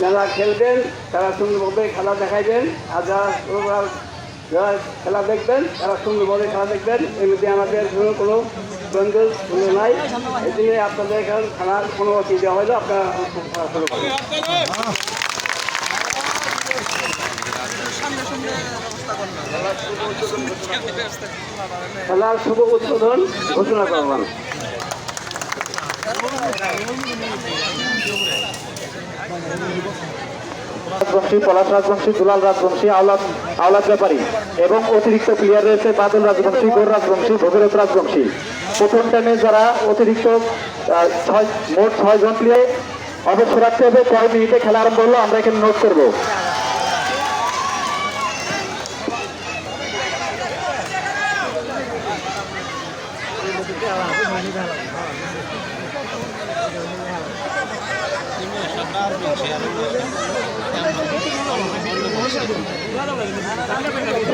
যারা খেলবেন তারা সুন্দরভাবে খেলা দেখাইবেন, আর যারা খেলা দেখবেন তারা সুন্দরভাবে খেলা দেখবেন। এমনিতে আমাদের কোনো দ্বন্দ্ব নাই, এই জন্য আপনাদের এখানে খেলার কোনো অসুবিধা হয় না, আপনারা শুরু করেন। খেলার শুভ উদ্বোধন ঘোষণা করলাম। রাজবংশী, পলাশ রাজবংশী, দুলাল রাজবংশী, আওলাদ ব্যাপারী এবং অতিরিক্ত প্লেয়ার রয়েছে বাদল রাজবংশী, গৌর রাজবংশী, ভগীরথ রাজবংশী। প্রথম টাইমে যারা অতিরিক্ত মোট 6 জন প্লেয়ার অবশ্য রাখতে হবে। 6 মিনিটে খেলা আরম্ভ হলো, আমরা এখানে নোট করবো।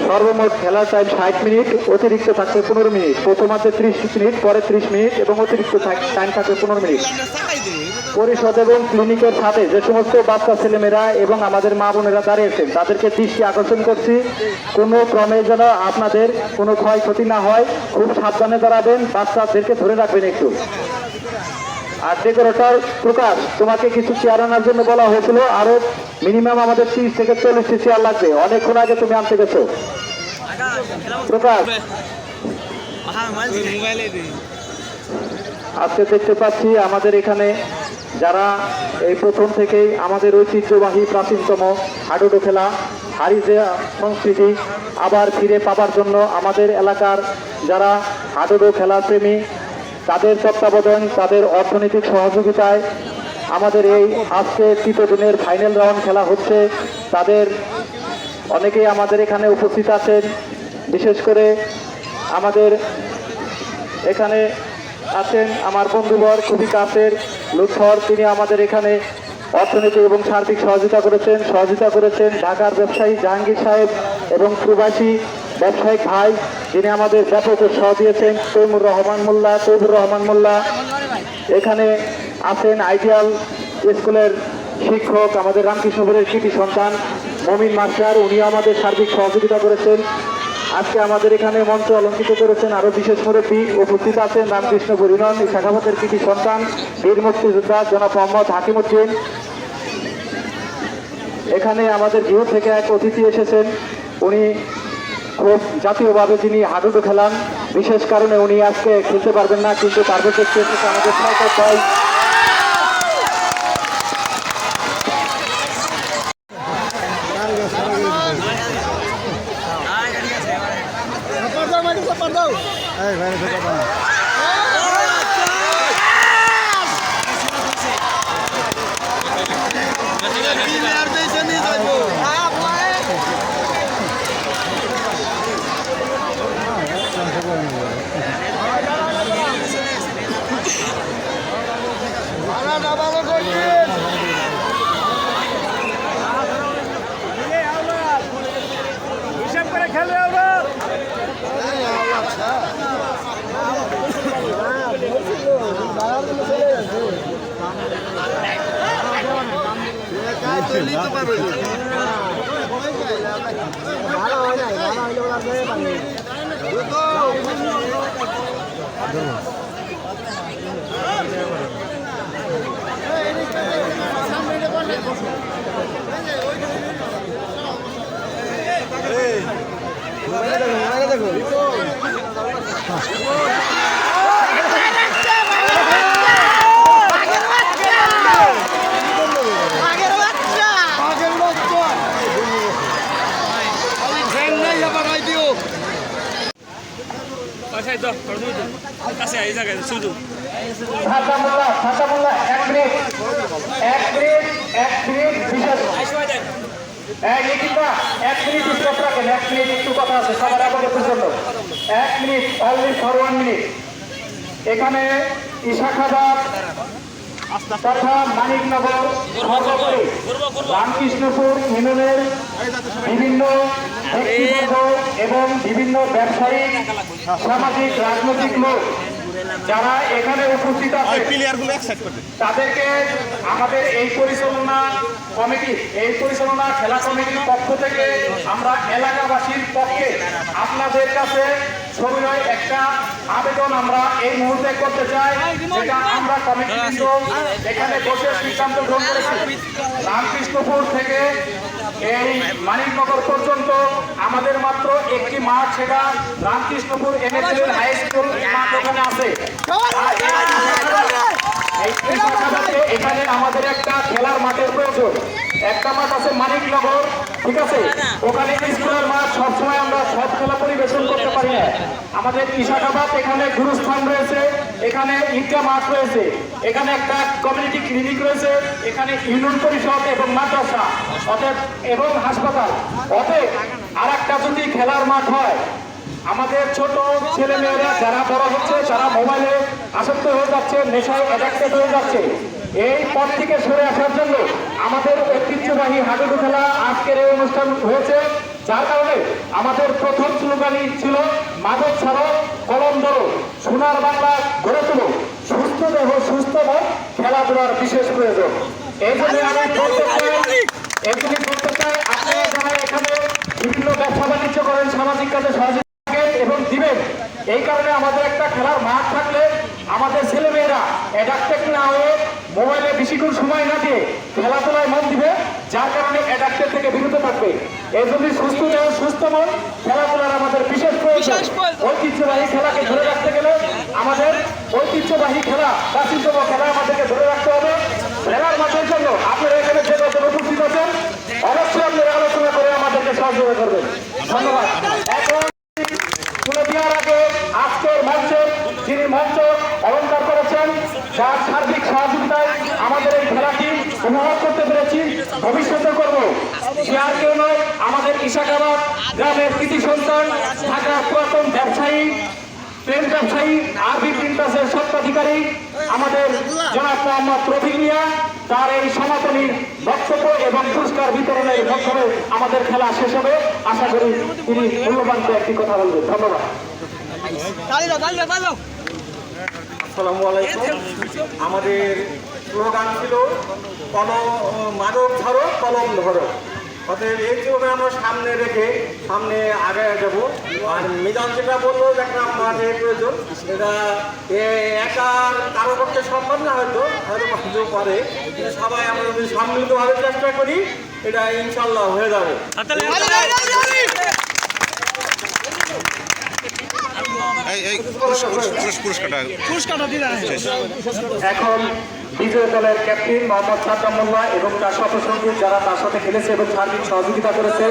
সর্বমোট খেলার টাইম 60 মিনিট, অতিরিক্ত থাকবে 15 মিনিট। প্রথমার্ধে 30 মিনিট, পরে 30 মিনিট এবং অতিরিক্ত টাইম থাকবে 15 মিনিট। পরিষদ এবং ক্লিনিকের সাথে যে সমস্ত বাচ্চা ছেলেমেয়েরা এবং আমাদের মা বোনেরা দাঁড়িয়েছেন তাদেরকে দৃষ্টি আকর্ষণ করছি, কোনো ক্রমে যেন আপনাদের কোনো ক্ষয়ক্ষতি না হয়, খুব সাবধানে দাঁড়াবেন, বাচ্চাদেরকে ধরে রাখবেন একটু। আর ডেকোরেটর প্রকাশ, তোমাকে কিছু চেয়ার আনার জন্য বলা হয়েছিল, আরো মিনিমাম আমাদের 30 থেকে 40টি চেয়ার লাগবে, অনেকক্ষণ আগে তুমি আনতে গেছো প্রকাশ। আজকে দেখতে পাচ্ছি আমাদের এখানে যারা এই প্রথম থেকেই আমাদের ঐতিহ্যবাহী প্রাচীনতম হাডুডু খেলা হারিয়ে সংস্কৃতি আবার ফিরে পাবার জন্য আমাদের এলাকার যারা হাডুডু খেলা প্রেমী তাদের তত্ত্বাবধান, তাদের অর্থনৈতিক সহযোগিতায় আমাদের এই আজকে তৃতীয় দিনের ফাইনাল রাউন্ড খেলা হচ্ছে। তাদের অনেকেই আমাদের এখানে উপস্থিত আছেন, বিশেষ করে আমাদের এখানে আছেন আমার বন্ধুবর খুবই কাছের লুৎফর, তিনি আমাদের এখানে অর্থনৈতিক এবং সার্বিক সহযোগিতা করেছেন ঢাকার ব্যবসায়ী জাহাঙ্গীর সাহেব এবং প্রবাসী ব্যবসায়িক ভাই যিনি আমাদের ব্যাপক উৎসাহ দিয়েছেন তৈমুর রহমান মোল্লা। এখানে আছেন আইডিয়াল স্কুলের শিক্ষক আমাদের রামকৃষ্ণপুরের কৃতি সন্তান মমিন মাস্টার, উনি আমাদের সার্বিক সহযোগিতা করেছেন। আজকে আমাদের এখানে মঞ্চ অলঙ্কৃত করেছেন আরো বিশেষ মুরব্বী উপস্থিত আছেন রামকৃষ্ণপুর ইউনিয়ন শাখাপতের কৃতি সন্তান বীর মুক্তিযোদ্ধা জনাব মোহাম্মদ হাকিমউদ্দিন। এখানে আমাদের ভিউ থেকে এক অতিথি এসেছেন, উনি খুব জাতীয়ভাবে যিনি হাডুডু খেলান, বিশেষ কারণে উনি আজকে খেলতে পারবেন না, কিন্তু তারপর দেখতে এসেছে আমাদের সরকার দল। এখানে ইশাখাবাদ তথা মানিকনগর সর্বোপরি রামকৃষ্ণপুর ইউনিয়নের বিভিন্ন ব্যক্তিবর্গ এবং বিভিন্ন ব্যবসায়িক সামাজিক রাজনৈতিক লোক যারা এখানে উপস্থিত আছে প্লেয়ারগুলো এক সাইড করতে তাদেরকে আমাদের এই পরিচালনা খেলা কমিটির পক্ষ থেকে আমরা এলাকাবাসীর পক্ষে আপনাদের কাছে সবিনয় একটা আবেদন আমরা এই মুহূর্তে করতে চাই, যেটা আমরা কমিটি এখানে বসে সিদ্ধান্ত গ্রহণ করেছি। রামকৃষ্ণপুর থেকে এই মানিকনগর পর্যন্ত আমাদের মাত্র একটি মাঠ, সেটা রামকৃষ্ণপুর এমএসএল হাই স্কুল মাঠ ওখানে আছে। এখানে আমাদের একটা খেলার মাঠের প্রয়োজন। একটা মাঠ আছে মানিকনগর, ঠিক আছে, ওখানে স্কুলের মাঠ, সবসময় আমরা সব খেলা পরিবেশন করতে পারি না। আমাদের ইশাকাবাদ এখানে গুরুস্থান রয়েছে, এখানে ঈদগাহ মাঠ রয়েছে, এখানে একটা কমিউনিটি ক্লিনিক রয়েছে, এখানে ইউনিয়ন পরিষদ এবং মাদ্রাসা অতএব এবং হাসপাতাল। অতএব আর একটা যদি খেলার মাঠ হয়, আমাদের ছোট ছেলে মেয়েরা যারা বড় হচ্ছে, যারা মোবাইলে আসক্ত হয়ে যাচ্ছে, নেশায় অ্যাডাক্টেড হয়ে যাচ্ছে, এই পথ থেকে সরে আসার জন্য আমাদের ঐতিহ্যবাহী হাডুডু খেলা আজকের এই অনুষ্ঠান হয়েছে। যার কারণে আমাদের প্রথম স্লোগানই ছিল মাদক ছাড়ো, কলম ধরো, সোনার বাংলা গড়ে তোলো, সুস্থ দেহ সুস্থ মন, খেলাধুলার বিশেষ প্রয়োজন। এই জন্য আমি বলতে চাই আপনারা যারা এখানে বিভিন্ন ব্যবসা বাণিজ্য করেন, সামাজিক কাজে সহযোগিতা এবং দিবেন, এই কারণে আমাদের একটা খেলার মাঠ থাকলে আমাদের ছেলেমেয়েরা অ্যাডাক্টেড না হয়ে মোবাইলে বেশিক্ষণ সময় না দিয়ে খেলাধুলায় মন দিবে, যার কারণে অ্যাডাক্টেড থেকে বিরত থাকবে। এই জন্য সুস্থ দেহ সুস্থ মন, খেলাধুলার আমাদের বিশেষ প্রয়োজন। ঐতিহ্যবাহী খেলাকে ধরে রাখতে গেলে আমাদের ঐতিহ্যবাহী খেলা, প্রাচীনতম খেলা আমাদেরকে ধরে রাখতে হবে। খেলার মাঠের জন্য আপনারা এখানে যে কত উপস্থিত আছেন, অবশ্যই আপনারা আলোচনা করে আমাদেরকে সহযোগিতা করবেন। ধন্যবাদ। এখন তুলে দেওয়ার আগে আজকের মঞ্চে যিনি মঞ্চ অলঙ্কার করেছেন, যার সার্বিক সহযোগিতায় আমাদের এই খেলাটি উপভোগ করতে পেরেছি, ভবিষ্যতে করবো, সে আর কেউ নয়, আমাদের ইশাকাবাদ গ্রামের কৃতি সন্তান, ঢাকার পুরাতন ব্যবসায়ী, ট্রেন ব্যবসায়ী, আরবি প্রিন্টার্সের স্বত্বাধিকারী আমাদের জনাব মোহাম্মদ রফিক মিয়া। তার এই সমাপনী বক্তব্য এবং পুরস্কার বিতরণের মাধ্যমে আমাদের খেলা শেষ হবে। আশা করি তিনি মূল্যবান একটি কথা বলবেন। ধন্যবাদ। আসসালামু আলাইকুম। আমাদের স্লোগান ছিল মাদক ধরো, কলম ধরো। অতএব এই স্লোগান আমরা সামনে রেখে সামনে আগে যাব। আর মিজান যেটা বললো একটা মাঠের প্রয়োজন, এটা একার কারো পক্ষে সম্ভব না, হয়তো হয়তো পারে, কিন্তু সবাই আমরা যদি সম্মিলিতভাবে চেষ্টা করি, এটা ইনশাল্লাহ হয়ে যাবে। এখন বিজয় দলের ক্যাপ্টেন মোহাম্মদ সাদ্দাম মোল্লা এবং তার সহসঙ্গী যারা তার সাথে খেলেছে এবং সার্বিক সহযোগিতা করেছে,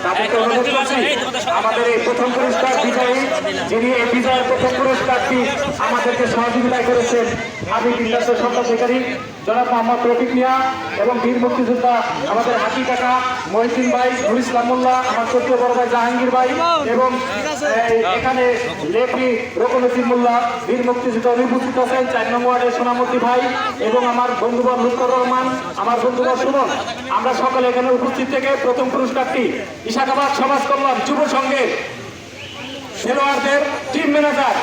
তাদেরকে অনুরোধ করছি আমাদের এই প্রথম পুরস্কার বিজয়ী, যিনি এই বিজয়ের প্রথম পুরস্কারটি আমাদেরকে সহযোগিতায় করেছেন, আবি বিন্দাসের স্বত্বাধিকারী জনাব মোহাম্মদ রফিক মিয়া এবং বীর মুক্তিযোদ্ধা আমাদের হাকি কাকা মহিউদ্দিন ভাই, নুর ইসলাম মোল্লা, আমার ছোট্ট বড় ভাই জাহাঙ্গীর ভাই এবং এখানে লেফি রকনুদ্দিন মোল্লা, বীর মুক্তিযোদ্ধা অনুপস্থিত আছেন 4 নম্বর ওয়ার্ডের সোনামতি ভাই এবং আমার বন্ধুবর লুৎফর রহমান, আমার বন্ধুবর সুমন। আমরা সকলে এখানে উপস্থিত থেকে প্রথম পুরস্কারটি ইশাকাবাদ সমাজ কল্যাণ যুব সংঘের খেলোয়াড়দের টিম ম্যানেজার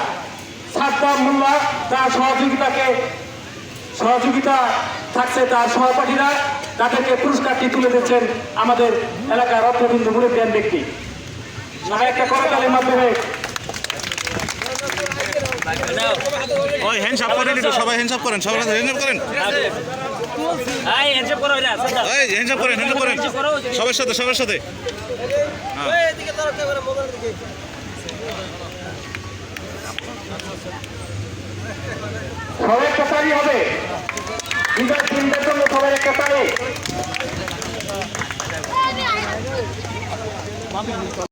সাদ্দাম মোল্লা, তার সহযোগিতা থাকছে তার সহপাঠীরা, তাদেরকে পুরস্কারটি তুলে দিচ্ছেন আমাদের এলাকার রত্নবিন্দু মুরব্বিয়ান ব্যক্তি। সবাই একটা করতালির মাধ্যমে ওই হ্যান্ডশপ করেন, একটু সবাই হ্যান্ডশপ করেন, সবাই হ্যান্ডশপ করেন, এই হ্যান্ডশপ করেন সবার সাথে সবার সাথে। সবাই একটা তালি হবে, বিজয় টিমদের জন্য সবাই একটা